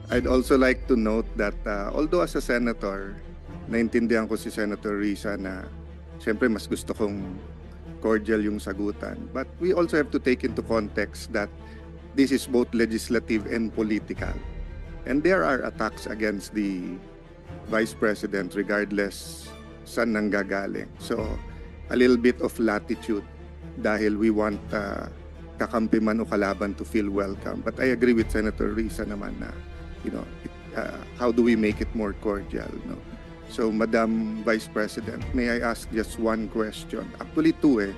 I'd also like to note that although as a senator, naintindihan ko si Senator Risa na siyempre mas gusto kong cordial yung sagutan. But we also have to take into context that this is both legislative and political. And there are attacks against the Vice President regardless saan nanggagaling. So a little bit of latitude dahil we want kakampi man o kalaban to feel welcome. But I agree with Senator Risa naman na, how do we make it more cordial? No? So, Madam Vice President, may I ask just one question? Actually, two eh.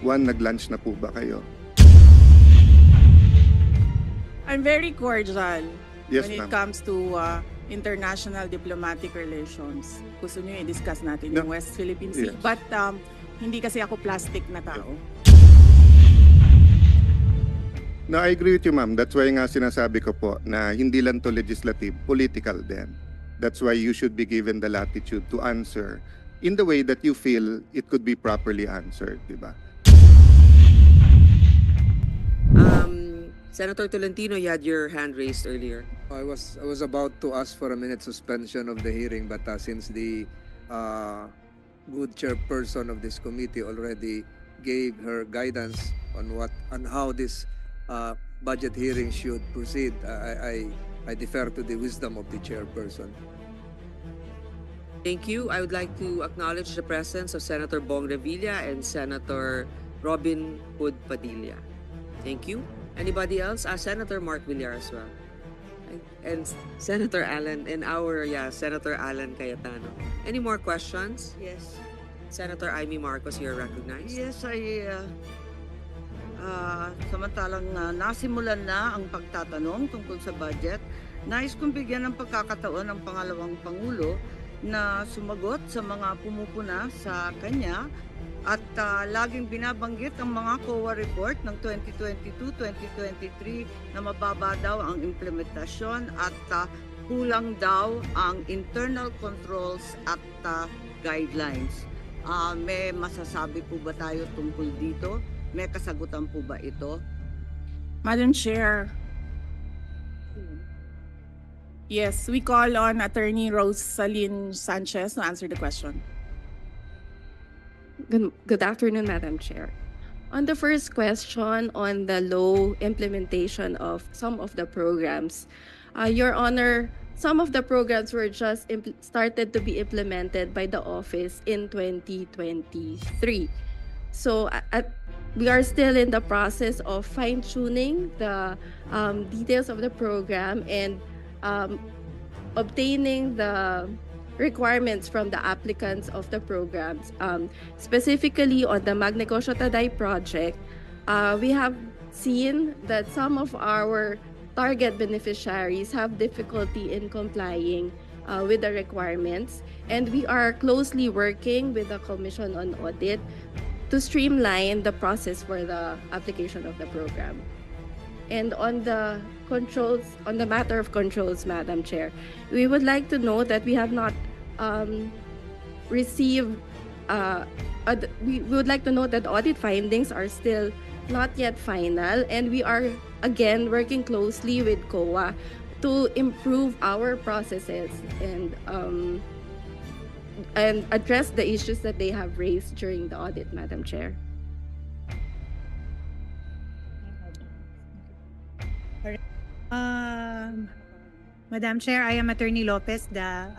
One, nag-lunch na po ba kayo? I'm very cordial Yes, when it ma'am. comes to international diplomatic relations. Gusto nyo i-discuss natin No. yung West Philippine Sea. Yes. But hindi kasi ako plastic na tao. No, I agree with you, ma'am. That's why nga sinasabi ko po na hindi lang to legislative, political din. That's why you should be given the latitude to answer in the way that you feel it could be properly answered, di ba? Senator Tolentino, you had your hand raised earlier. I was about to ask for a minute suspension of the hearing, but since the good chairperson of this committee already gave her guidance on how this budget hearing should proceed, I defer to the wisdom of the chairperson. Thank you. I would like to acknowledge the presence of Senator Bong Revilla and Senator Robin Hood Padilla. Thank you. Anybody else? Senator Mark Villar as well. And Senator Alan, Senator Alan Cayetano. Any more questions? Yes. Senator Amy Marcos, you're recognized. Yes, samantalang nasimulan na ang pagtatanong tungkol sa budget, nais kong bigyan ng pagkakataon ng pangalawang Pangulo na sumagot sa mga pumupuna sa kanya at laging binabanggit ang mga COA report ng 2022-2023 na mababa daw ang implementasyon at kulang daw ang internal controls at guidelines. May masasabi po ba tayo tungkol dito? May kasagutan po ba ito? Madam Chair, yes, we call on Attorney Rosaline Sanchez to answer the question. Good afternoon, Madam Chair. On the first question on the low implementation of some of the programs, Your Honor, some of the programs were just started to be implemented by the office in 2023. So we are still in the process of fine-tuning the details of the program and obtaining the requirements from the applicants of the programs. Specifically on the Magnegosyo Taday project, we have seen that some of our target beneficiaries have difficulty in complying with the requirements, and we are closely working with the Commission on Audit to streamline the process for the application of the program. And on the controls, on the matter of controls, Madam Chair, we would like to know that we have not received, we would like to know that audit findings are still not yet final, and we are again working closely with COA to improve our processes and address the issues that they have raised during the audit, Madam Chair. Madam Chair, I am Attorney Lopez, the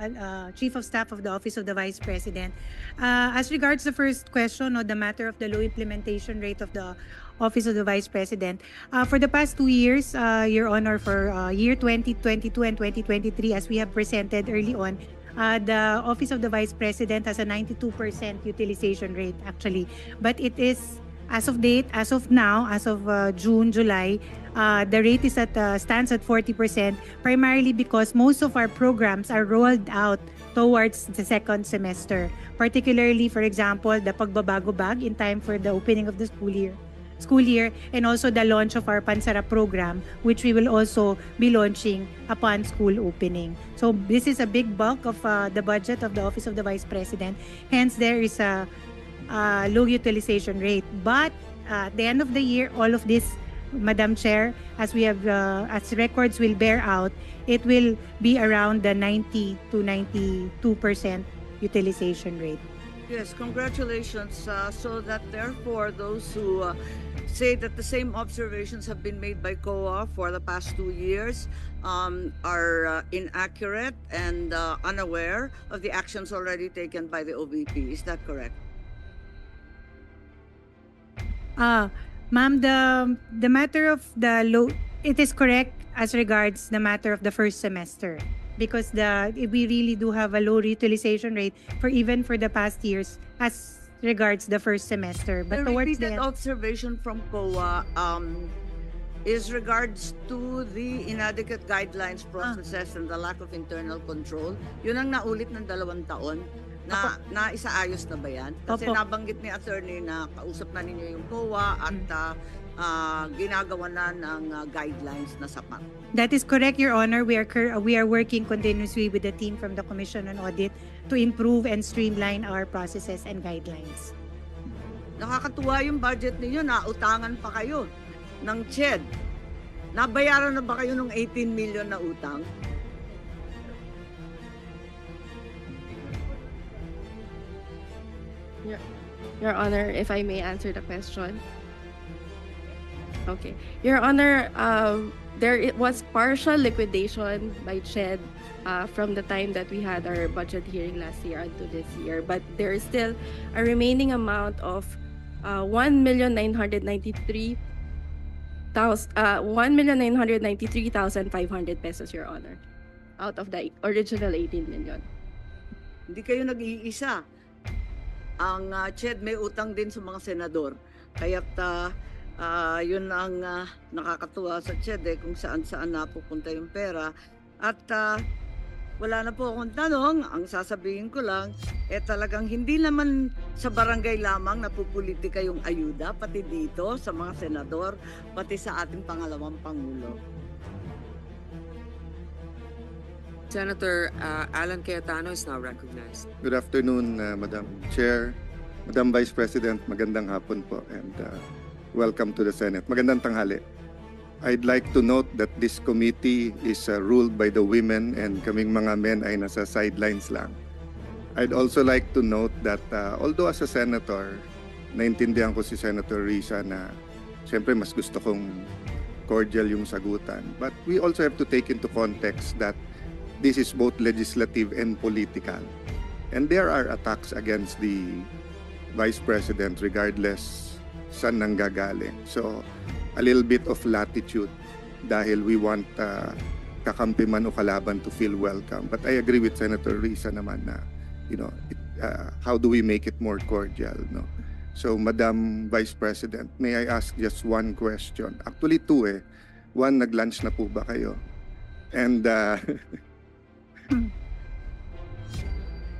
Chief of Staff of the Office of the Vice President. As regards the first question on the matter of the low implementation rate of the Office of the Vice President, for the past 2 years, Your Honor, for year 2022 and 2023, as we have presented early on, the Office of the Vice President has a 92% utilization rate actually, but it is as of date, as of now, as of June, July, the rate is stands at 40%, primarily because most of our programs are rolled out towards the second semester. Particularly, for example, the Pagbabago Bag in time for the opening of the school year, and also the launch of our Pansara program, which we will also be launching upon school opening. So this is a big bulk of the budget of the Office of the Vice President. Hence, there is a low utilization rate. But at the end of the year, all of this Madam Chair, as we have, as records will bear out, it will be around the 90 to 92% utilization rate. Yes, congratulations. So that therefore, those who say that the same observations have been made by COA for the past 2 years are inaccurate and unaware of the actions already taken by the OVP. Is that correct? Ma'am, the matter of the low, it is correct as regards the matter of the first semester, because we really do have a low utilization rate even for the past years as regards the first semester. But The towards repeated the observation from COA is regards to the inadequate guidelines, processes, and the lack of internal control. Yun ang naulit ng 2 taon. Na isaayos na ba yan? Kasi Opo. nabanggit ni attorney na kausap na ninyo yung COA at ginagawa na ng guidelines na sapat. That is correct, Your Honor. We are working continuously with the team from the Commission on Audit to improve and streamline our processes and guidelines. Nakakatuwa yung budget ninyo, nautangan pa kayo ng CHED. Nabayaran na ba kayo ng 18 million na utang? Your Honor, if I may answer the question. Okay. Your Honor, it was partial liquidation by CHED from the time that we had our budget hearing last year until this year. But there is still a remaining amount of 1,993,500 pesos, Your Honor, out of the original 18 million. Hindi kayo nag-iisa. Ang CHED may utang din sa mga senador. Kaya't yun ang nakakatuwa sa CHED kung saan-saan napupunta yung pera. At wala na po akong tanong. Ang sasabihin ko lang, talagang hindi naman sa barangay lamang napupolitika yung ayuda, pati dito sa mga senador, pati sa ating pangalawang Pangulo. Senator Alan Cayetano is now recognized. Good afternoon, Madam Chair, Madam Vice President, magandang hapon po, and welcome to the Senate. Magandang tanghali. I'd like to note that this committee is ruled by the women and kaming mga men ay nasa sidelines lang. I'd also like to note that although as a senator, naintindihan ko si Senator Risa na siyempre mas gusto kong cordial yung sagutan. But we also have to take into context that this is both legislative and political. And there are attacks against the Vice President regardless saan nanggagaling. So, a little bit of latitude dahil we want kakampi man o kalaban to feel welcome. But I agree with Senator Risa naman na, how do we make it more cordial, no? So, Madam Vice President, may I ask just one question? Actually, two eh. One, nag-lunch na po ba kayo? And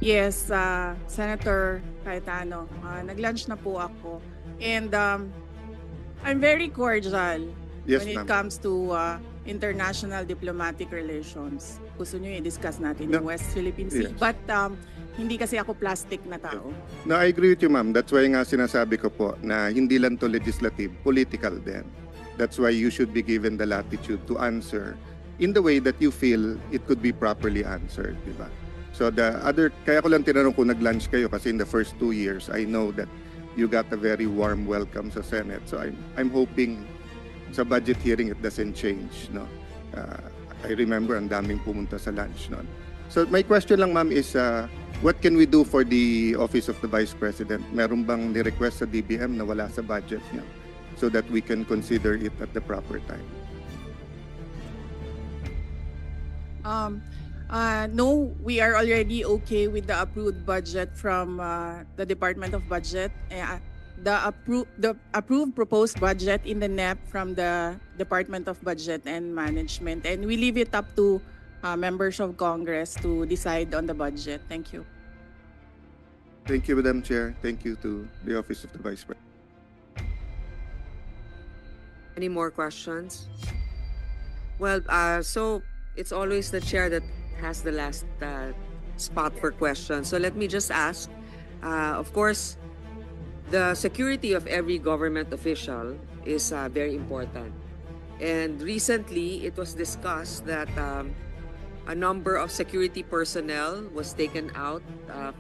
Yes, Senator Cayetano, nag-lunch na po ako. And I'm very cordial yes, when it ma'am. comes to international diplomatic relations. Gusto nyo i-discuss natin yung No. West Philippine Sea. Yes. But hindi kasi ako plastic na tao. No, I agree with you, ma'am. That's why nga sinasabi ko po na hindi lang to legislative, political din. That's why you should be given the latitude to answer in the way that you feel it could be properly answered, di ba? So kaya ko lang tinanong kung nag-lunch kayo kasi in the first 2 years, I know that you got a very warm welcome sa Senate. So I'm hoping sa budget hearing it doesn't change, no? I remember ang daming pumunta sa lunch noon. So my question lang, ma'am, is what can we do for the Office of the Vice President? Meron bang ni-request sa DBM na wala sa budget niya so that we can consider it at the proper time? No, we are already okay with the approved budget from the Department of Budget. The approved proposed budget in the NEP from the Department of Budget and Management. And we leave it up to members of Congress to decide on the budget. Thank you. Thank you, Madam Chair. Thank you to the Office of the Vice President. Any more questions? Well, so it's always the chair that has the last spot for questions. So let me just ask, of course, the security of every government official is very important. And recently, it was discussed that a number of security personnel was taken out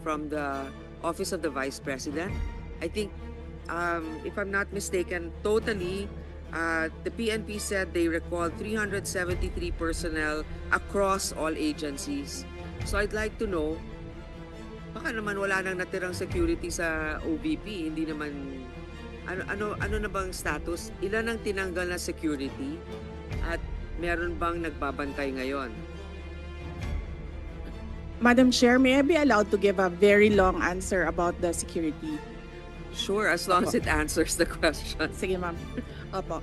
from the Office of the Vice President. I think, if I'm not mistaken, totally, the PNP said they recalled 373 personnel across all agencies. So I'd like to know, baka naman wala nang natirang security sa OVP, hindi naman, ano na bang status? Ilan ang tinanggal na security at meron bang nagbabantay ngayon? Madam Chair, may I be allowed to give a very long answer about the security? Sure, as long as it answers the question. Sige, ma'am. Opo.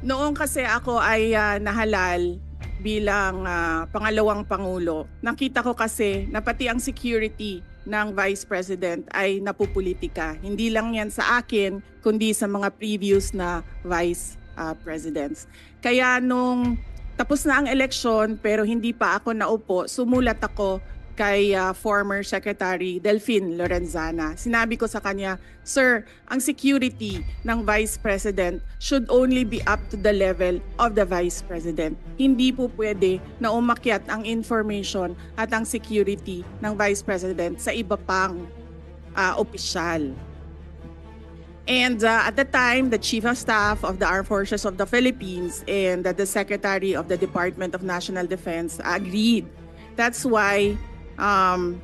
Noong kasi ako ay nahalal bilang pangalawang pangulo, nakita ko kasi na pati ang security ng Vice President ay napupolitika. Hindi lang yan sa akin, kundi sa mga previous na Vice Presidents. Kaya nung tapos na ang eleksyon pero hindi pa ako naupo, sumulat ako kay former Secretary Delphine Lorenzana. Sinabi ko sa kanya, "Sir, ang security ng Vice President should only be up to the level of the Vice President. Hindi po pwede na umakyat ang information at ang security ng Vice President sa iba pang opisyal." And at the time, the Chief of Staff of the Armed Forces of the Philippines and the Secretary of the Department of National Defense agreed. That's why on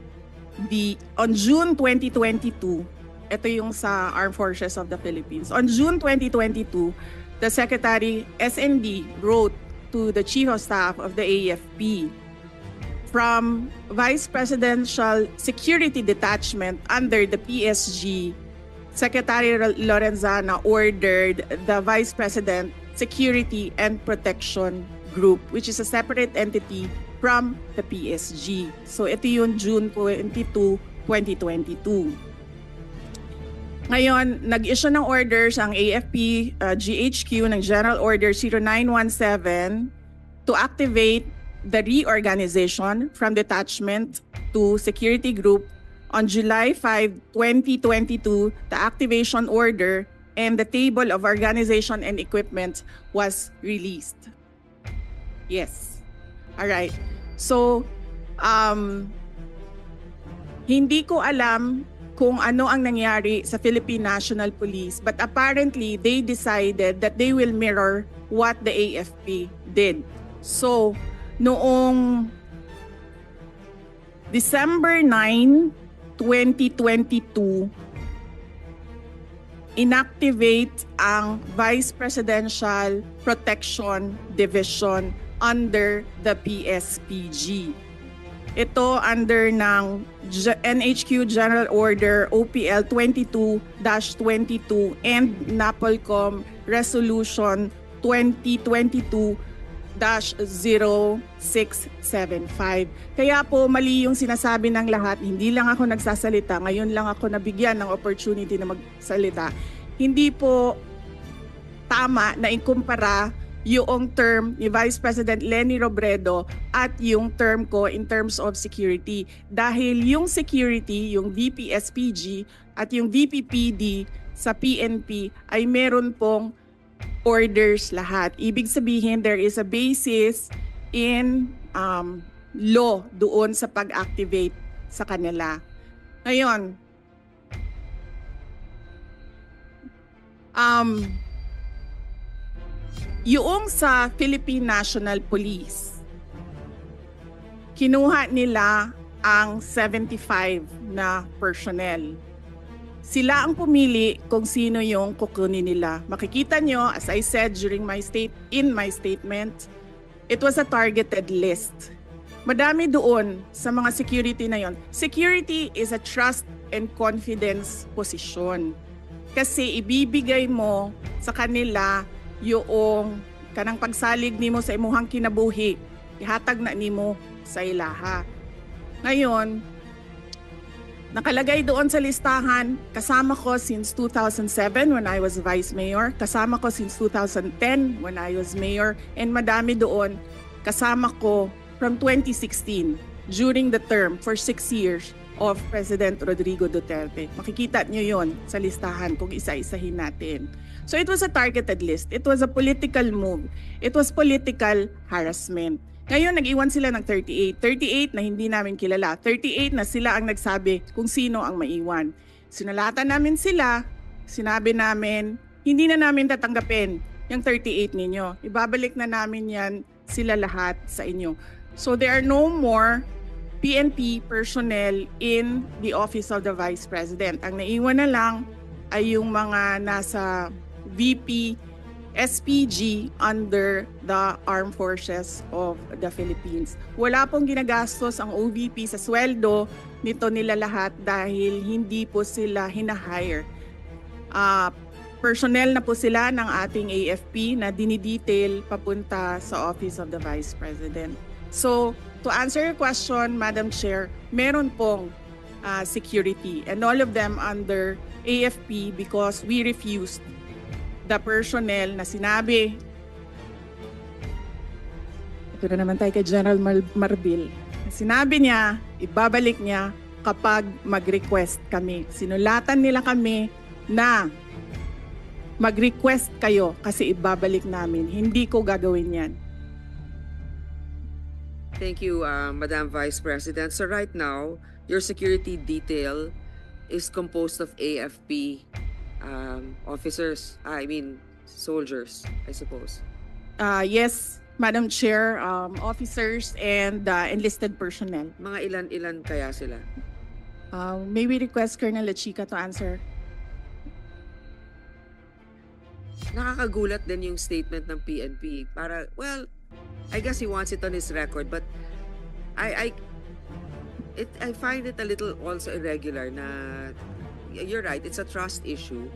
June 2022, ito yung sa Armed Forces of the Philippines. On June 2022, the Secretary SND wrote to the Chief of Staff of the AFP, from Vice Presidential Security Detachment under the PSG, Secretary Lorenzana ordered the Vice President Security and Protection Group, which is a separate entity from the PSG. So ito yung June 22, 2022. Ngayon, nag-issue ng orders ang AFP GHQ ng General Order 0917 to activate the reorganization from detachment to security group. On July 5, 2022, the activation order and the table of organization and equipment was released. Yes. All right. So, hindi ko alam kung ano ang nangyari sa Philippine National Police, but apparently they decided that they will mirror what the AFP did. So, noong December 9, 2022, inactivate ang Vice Presidential Protection Division under the PSPG. Ito under ng NHQ General Order OPL 22-22 and NAPOLCOM Resolution 2022-0675. Kaya po mali yung sinasabi ng lahat, hindi lang ako nagsasalita, ngayon lang ako nabigyan ng opportunity na magsalita. Hindi po tama na ikumpara yung term ni Vice President Leni Robredo at yung term ko in terms of security. Dahil yung security, yung VPSPG at yung VPPD sa PNP ay meron pong orders lahat. Ibig sabihin, there is a basis in law doon sa pag-activate sa kanila. Ngayon, yung sa Philippine National Police, kinuha nila ang 75 na personnel. Sila ang pumili kung sino yung kukunin nila. Makikita nyo, as I said in my statement, it was a targeted list. Madami doon sa mga security na yon. Security is a trust and confidence position. Kasi ibibigay mo sa kanila yung kanang pagsalig nimo sa imuhang kinabuhi, ihatag na nimo sa ilaha. Ngayon, nakalagay doon sa listahan, kasama ko since 2007 when I was Vice Mayor, kasama ko since 2010 when I was Mayor, and madami doon kasama ko from 2016 during the term for 6 years. of President Rodrigo Duterte. Makikita nyo yon sa listahan kung isa-isahin natin. So it was a targeted list. It was a political move. It was political harassment. Ngayon, nag-iwan sila ng 38. 38 na hindi namin kilala. 38 na sila ang nagsabi kung sino ang maiwan. Sinalatan namin sila, sinabi namin, hindi na namin tatanggapin yung 38 ninyo. Ibabalik na namin yan sila lahat sa inyo. So there are no more PNP personnel in the Office of the Vice President. Ang naiwan na lang ay yung mga nasa VP SPG under the Armed Forces of the Philippines. Wala pong ginagastos ang OVP sa sweldo nito nila lahat dahil hindi po sila hinahire. Personnel na po sila ng ating AFP na dinidetail papunta sa Office of the Vice President. So, to answer your question, Madam Chair, meron pong security and all of them under AFP because we refused the personnel na sinabi. Ito na naman tayo kay General Marbil. Sinabi niya, ibabalik niya kapag mag-request kami. Sinulatan nila kami na mag-request kayo kasi ibabalik namin. Hindi ko gagawin yan. Thank you, Madam Vice President. So right now, your security detail is composed of AFP officers, soldiers, I suppose. Yes, Madam Chair, officers and enlisted personnel. Mga ilan-ilan kaya sila? May we request Colonel Lachica to answer? Nakakagulat din yung statement ng PNP. I guess he wants it on his record, but I find it a little also irregular na you're right, it's a trust issue.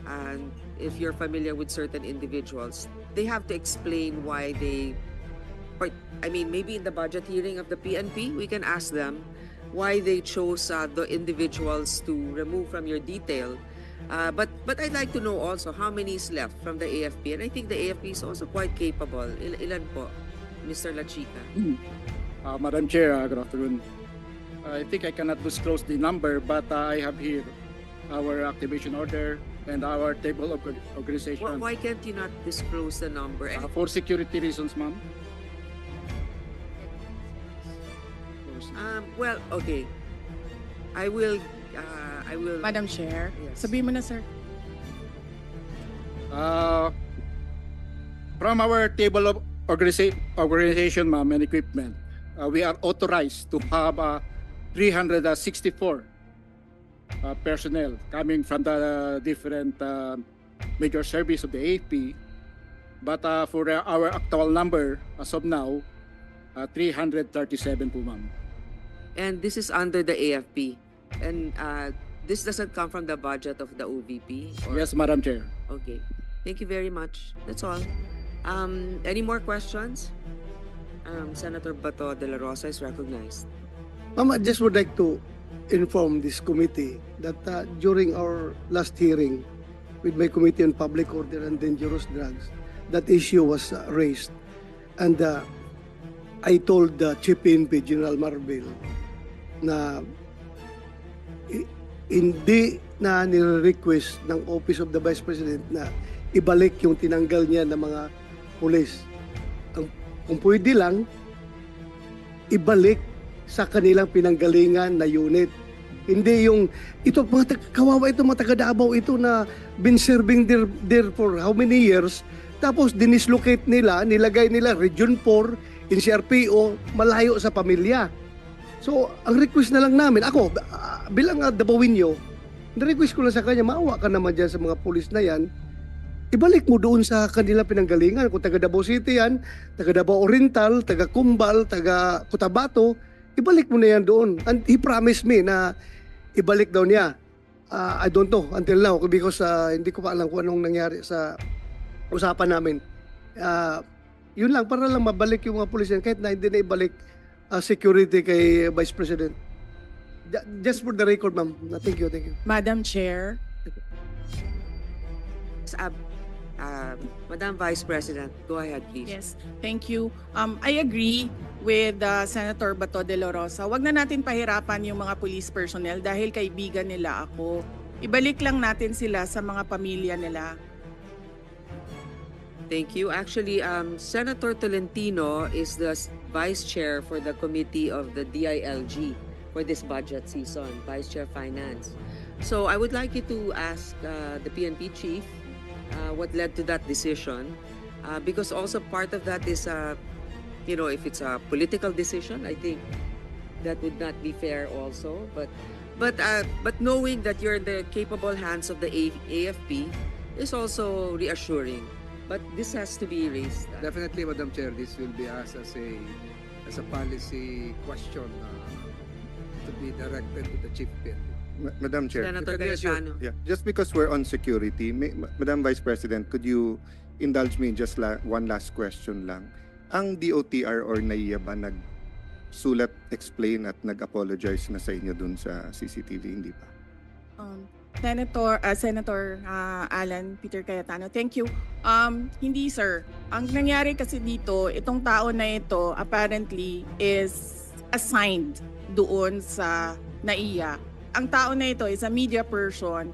And if you're familiar with certain individuals, they have to explain why maybe in the budget hearing of the PNP, we can ask them why they chose the individuals to remove from your detail. But I'd like to know also how many is left from the AFP. And I think the AFP is also quite capable. Ilan po, Mr. Lachica? Madam Chair, good afternoon. I think I cannot disclose the number, but I have here our activation order and our table of organization. Why can't you not disclose the number? For security reasons, ma'am. Okay. I will. Madam Chair, Yes. sabihin mo na, sir. From our table of organization, ma'am, and equipment, we are authorized to have 364 personnel coming from the different major service of the AFP. But for our actual number, as of now, 337 po, ma'am. And this is under the AFP. And this doesn't come from the budget of the OVP? Or? Yes, Madam Chair. Okay. Thank you very much. That's all. Any more questions? Senator Bato de la Rosa is recognized. Ma'am, I just would like to inform this committee that during our last hearing with my Committee on Public Order and Dangerous Drugs, that issue was raised. And I told Chief PNP, General Marbil, na hindi na nire-request ng Office of the Vice President na ibalik yung tinanggal niya ng mga pulis. Kung pwede lang, ibalik sa kanilang pinanggalingan na unit. Hindi yung, ito mga kawawa ito, mga taga Davao ito na been serving there for how many years, tapos dinislocate nila, nilagay nila Region 4, NCRPO, malayo sa pamilya. So, ang request na lang namin, ako, bilang Davao-inyo, na-request ko lang sa kanya, maawa ka naman dyan sa mga pulis na yan, ibalik mo doon sa kanilang pinanggalingan. Kung taga Davao City yan, taga Davao Oriental, taga Cumbal, taga Cotabato, ibalik mo na yan doon. And he promised me na ibalik daw niya. I don't know until now because hindi ko pa alam kung anong nangyari sa usapan namin. Yun lang, para lang mabalik yung mga pulis yan, kahit na hindi na ibalik security kay Vice President. Just for the record, ma'am. Thank you, thank you. Madam Chair. Madam Vice President, go ahead, please. Yes, thank you. I agree with Senator Bato de la Rosa, wag na natin pahirapan yung mga police personnel dahil kaibigan nila ako. Ibalik lang natin sila sa mga pamilya nila. Thank you. Actually, Senator Tolentino is the Vice Chair for the Committee of the DILG for this budget season, Vice Chair Finance. So I would like you to ask the PNP Chief what led to that decision, because also part of that is, if it's a political decision, I think that would not be fair also. But knowing that you're in the capable hands of the AFP is also reassuring. But this has to be raised. Definitely, Madam Chair, this will be asked as a policy question to be directed to the Chief PNP. Madam Chair. Senator Yes, you- Cayetano. Yeah, just because we're on security, Madam Vice President, could you indulge me in just one last question lang? Ang DOTR or NAIA ba nagsulat, explain at nag-apologize na sa inyo dun sa CCTV, hindi pa? Senator Alan Peter Cayetano, thank you. Hindi sir. Ang nangyari kasi dito, itong tao na ito apparently is assigned doon sa NAIA. Ang tao na ito is a media person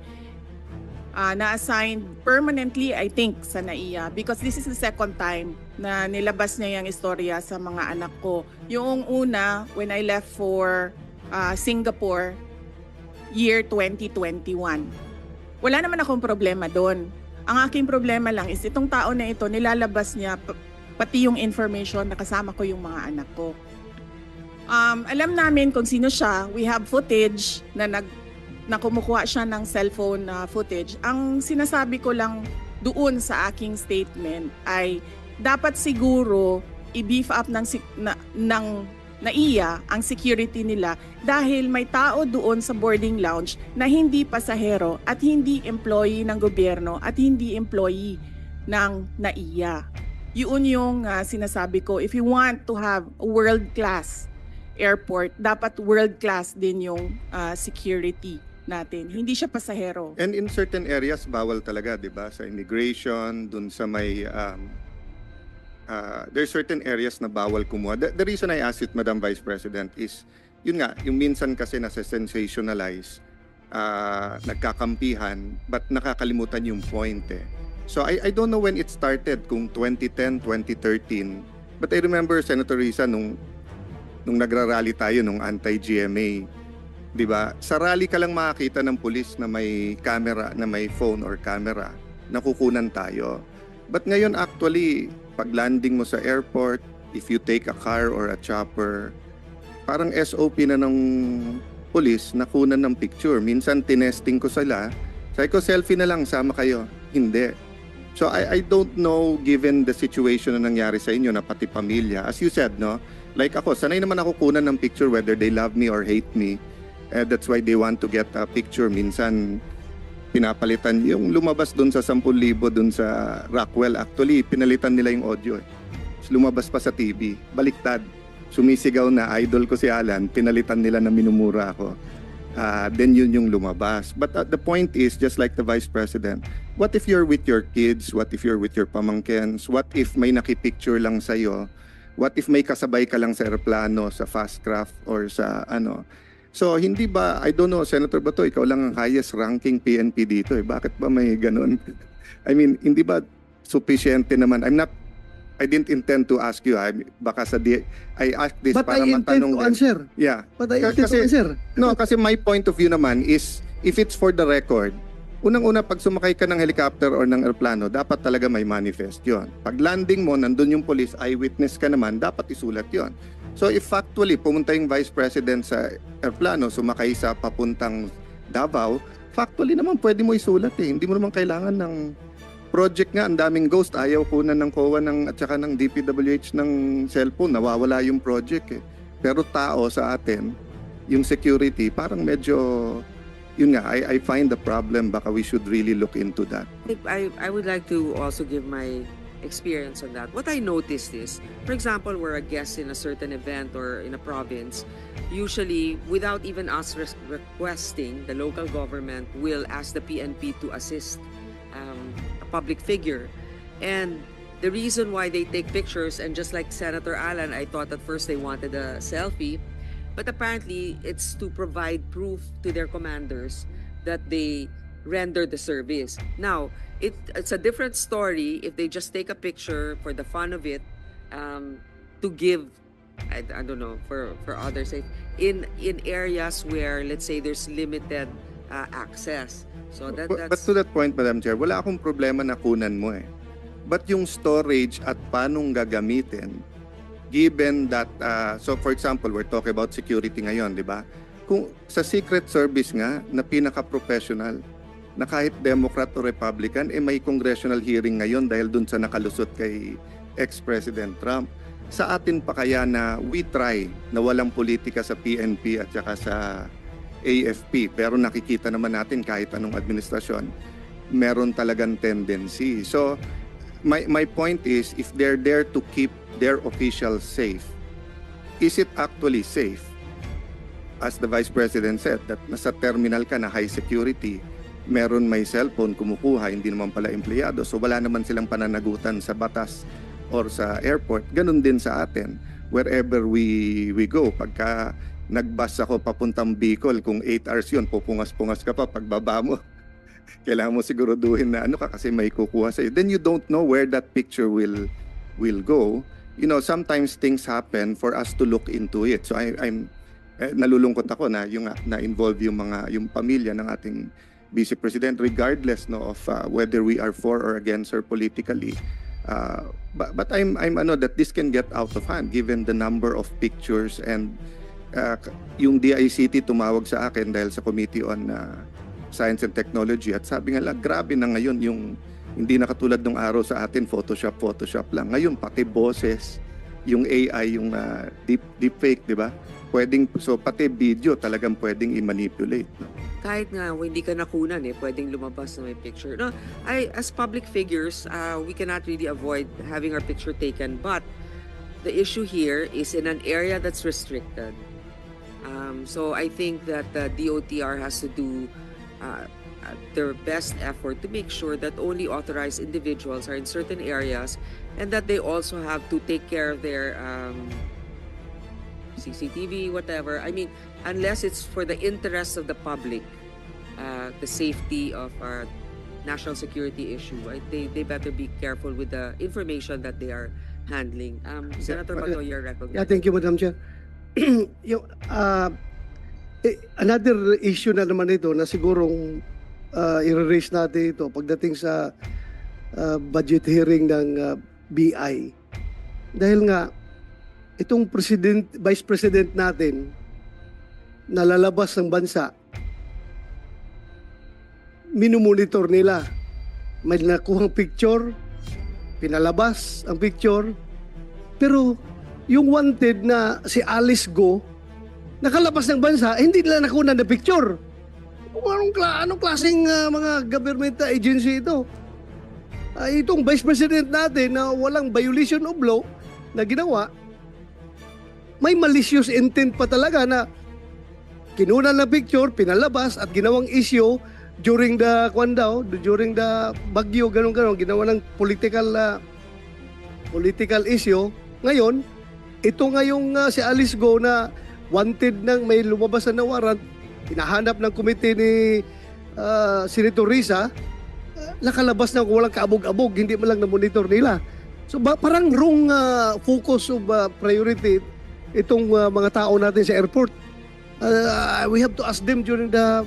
na-assigned permanently, I think, sa NAIA because this is the second time na nilabas niya yung istorya sa mga anak ko. Yung una, when I left for Singapore, year 2021. Wala naman akong problema doon. Ang aking problema lang is itong tao na ito, nilalabas niya pati yung information na kasama ko yung mga anak ko. Alam namin kung sino siya. We have footage na kumukuha siya ng cellphone footage. Ang sinasabi ko lang doon sa aking statement ay dapat siguro i-beef up ng NAIA ang security nila dahil may tao doon sa boarding lounge na hindi pasahero at hindi employee ng gobyerno at hindi employee ng NAIA. Yun yung sinasabi ko. If you want to have a world-class airport, dapat world-class din yung security natin. Hindi siya pasahero. And in certain areas, bawal talaga, di ba? Sa immigration, dun sa may... there's certain areas na bawal kumuha. The reason I asked it, Madam Vice President, is yun nga, yung minsan kasi nasa-sensationalize, nagkakampihan, but nakakalimutan yung point eh. So I don't know when it started, kung 2010, 2013, but I remember, Senator Risa, nung nagrarally tayo, nung anti-GMA, di ba? Sa rally ka lang makakita ng pulis na may camera, na may phone or camera, nakukunan tayo. But ngayon actually, pag landing mo sa airport, if you take a car or a chopper, parang SOP na ng police, nakunan ng picture. Minsan tinesting ko sila, sabi ko, selfie na lang, sama kayo. Hindi. So I don't know, given the situation na nangyari sa inyo na pati pamilya. As you said, no? Like ako, sanay naman ako kunan ng picture whether they love me or hate me. That's why they want to get a picture. Minsan, pinapalitan yung lumabas dun sa 10,000 dun sa Rockwell. Actually, pinalitan nila yung audio. Lumabas pa sa TV. Baliktad. Sumisigaw na idol ko si Alan. Pinalitan nila na minumura ako. Then yun yung lumabas. But the point is, just like the Vice President, what if you're with your kids? What if you're with your pamangkens? What if may nakipicture lang sa'yo? What if may kasabay ka lang sa aeroplano, sa fast craft, or sa ano? So, hindi ba, I don't know, Senator Bato, ikaw lang ang highest ranking PNP dito eh. Bakit ba may ganun? I mean, hindi ba sufficiente naman? I didn't intend to ask you. Baka I asked this But para I intend matanong to din. answer. Yeah. But I intend to Kasi- answer. No, kasi my point of view naman is, if it's for the record, unang-una, pag sumakay ka ng helicopter or ng aeroplano, dapat talaga may manifest yon. Pag landing mo, nandun yung police, eyewitness ka naman, dapat isulat yon. So if factually, pumunta yung Vice President sa aeroplano, sumakay sa papuntang Davao, factually naman pwede mo isulat eh. Hindi mo naman kailangan ng project nga, ang daming ghost, ayaw kunan ng COA at saka ng DPWH ng cellphone, nawawala yung project eh. Pero tao sa atin, yung security, parang medyo, yun nga, I find the problem, baka we should really look into that. I would like to also give my experience on that. What I noticed is, for example, we're a guest in a certain event or in a province, usually without even us requesting, the local government will ask the PNP to assist a public figure. And the reason why they take pictures, and just like Senator Alan, I thought at first they wanted a selfie, but apparently it's to provide proof to their commanders that they render the service. Now, it's a different story if they just take a picture for the fun of it, to give, I don't know, for others, in areas where, let's say, there's limited access. So But that's to that point, Madam Chair, wala akong problema na kunan mo eh. But yung storage at paanong gagamitin, given that, so for example, we're talking about security ngayon, di ba? Kung sa Secret Service nga, na pinaka-professional, na kahit Democrat o Republican, may congressional hearing ngayon dahil dun sa nakalusot kay ex-President Trump. Sa atin pa kaya na we try na walang politika sa PNP at saka sa AFP, pero nakikita naman natin kahit anong administrasyon, meron talagang tendency. So, my point is, if they're there to keep their officials safe, is it actually safe? As the Vice President said, that nasa terminal ka na high security, meron may cellphone kumukuha, hindi naman pala empleyado, so wala naman silang pananagutan sa batas or sa airport. Ganun din sa atin, wherever we go. Pagka nagbus ako papuntang Bicol, kung 8 hours yun, pupungas-pungas ka pa pagbaba mo. Kailangan mo siguraduhin na ano ka kasi may kukuha sa'yo. Then you don't know where that picture will go. You know, sometimes things happen for us to look into it. So I'm nalulungkot ako na yung na-involve yung pamilya ng ating Vice President, regardless of whether we are for or against her politically. But I'm that this can get out of hand given the number of pictures, and yung DICT tumawag sa akin dahil sa Committee on Science and Technology, at sabi nga lang, grabe na ngayon yung hindi na katulad nung araw sa atin, Photoshop lang. Ngayon pati boses, yung AI, yung deepfake, di ba? So pati video talagang pwedeng i-manipulate. No? kahit nga hindi ka nakunan pwedeng lumabas na may picture. No, as public figures, we cannot really avoid having our picture taken, but the issue here is in an area that's restricted. So I think that the DOTR has to do their best effort to make sure that only authorized individuals are in certain areas, and that they also have to take care of their CCTV, whatever. I mean, unless it's for the interest of the public, the safety of our national security issue, right? They better be careful with the information that they are handling. Senator Bato, you're recognized. Yeah, thank you, Madam Chair. Yung, another issue na naman ito na sigurong i-raise natin ito pagdating sa budget hearing ng BI. Dahil nga, itong Vice President natin na lalabas ng bansa, minumonitor nila. May nakuhang picture, pinalabas ang picture, pero yung wanted na si Alice Go, nakalabas ng bansa, hindi nila nakuha na picture. Anong klaseng mga government agency ito? Itong Vice President natin na walang violation of law na ginawa, may malicious intent pa talaga na kinunan na picture, pinalabas at ginawang issue during the bagyo, ganun, ginawa ng political issue. Ngayon, ito ngayong si Alice Go na wanted nang may lumabas na warrant, hinahanap ng komite ni Senator Risa, nakalabas na walang kaabog-abog, hindi man lang na-monitor nila. So parang wrong focus of priority itong mga tao natin sa airport. We have to ask them during the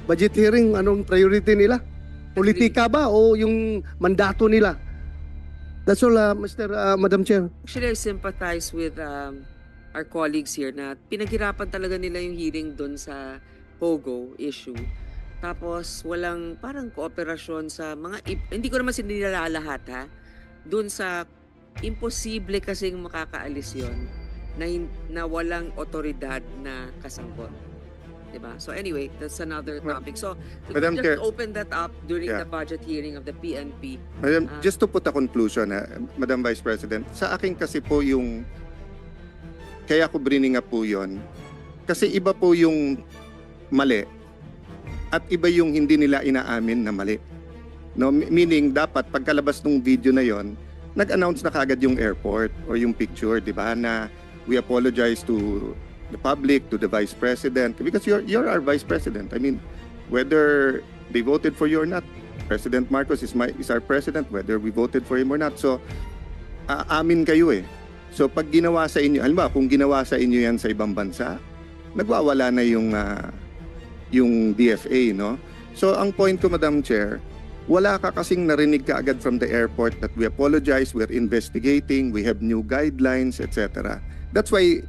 budget hearing, anong priority nila? Politika ba o yung mandato nila? That's all, Madam Chair. Actually, I sympathize with our colleagues here na pinaghirapan talaga nila yung hearing doon sa POGO issue. Tapos walang parang kooperasyon sa mga, hindi ko naman sinilala lahat ha, doon sa imposible kasing makakaalis yon na walang otoridad na kasangkot. Diba? So anyway, that's another topic. So Madam just Chair, open that up during yeah, the budget hearing of the PNP. Madam, just to put a conclusion, Madam Vice President, sa akin kasi po yung, kaya ko bringing up po yun, kasi iba po yung mali at iba yung hindi nila inaamin na mali. No, meaning dapat pagkalabas ng video na yon, nag-announce na kagad yung airport or yung picture, di ba, na we apologize to the public, to the Vice President, because you're our Vice President. I mean, whether they voted for you or not, President Marcos is our President, whether we voted for him or not. So, amin kayo eh. So, pag ginawa sa inyo, halimbawa, kung ginawa sa inyo yan sa ibang bansa, nagwawala na yung DFA, no? So, ang point ko, Madam Chair, wala ka kasing narinig ka agad from the airport that we apologize, we're investigating, we have new guidelines, etc. That's why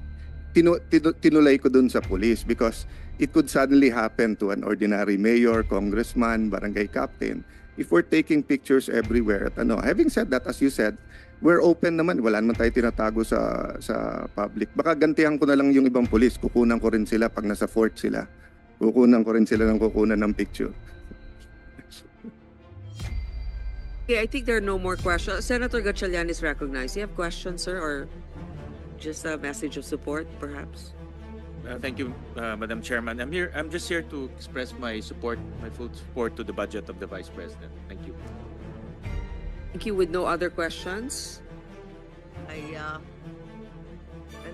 tinulay ko dun sa police, because it could suddenly happen to an ordinary mayor, congressman, barangay captain if we're taking pictures everywhere. At having said that, as you said, we're open naman. Wala naman tayo tinatago sa public. Baka gantihan ko na lang yung ibang police. Kukunan ko rin sila pag nasa fort sila. Kukunan ko rin sila ng kukunan ng picture. Okay, I think there are no more questions. Senator Gatchalian is recognized. You have questions, sir, or just a message of support, perhaps? Thank you, Madam Chairman. I'm just here to express my support, my full support to the budget of the Vice President. Thank you. Thank you. With no other questions? I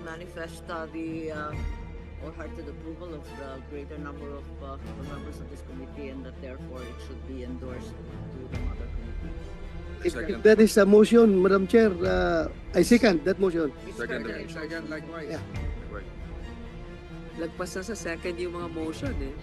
manifest the wholehearted approval of the greater number of the members of this committee, and that therefore it should be endorsed to the mother committee. If that is a motion, Madam Chair, I second that motion. Second, likewise. Yeah. Lagpas na sa second yung mga motion eh.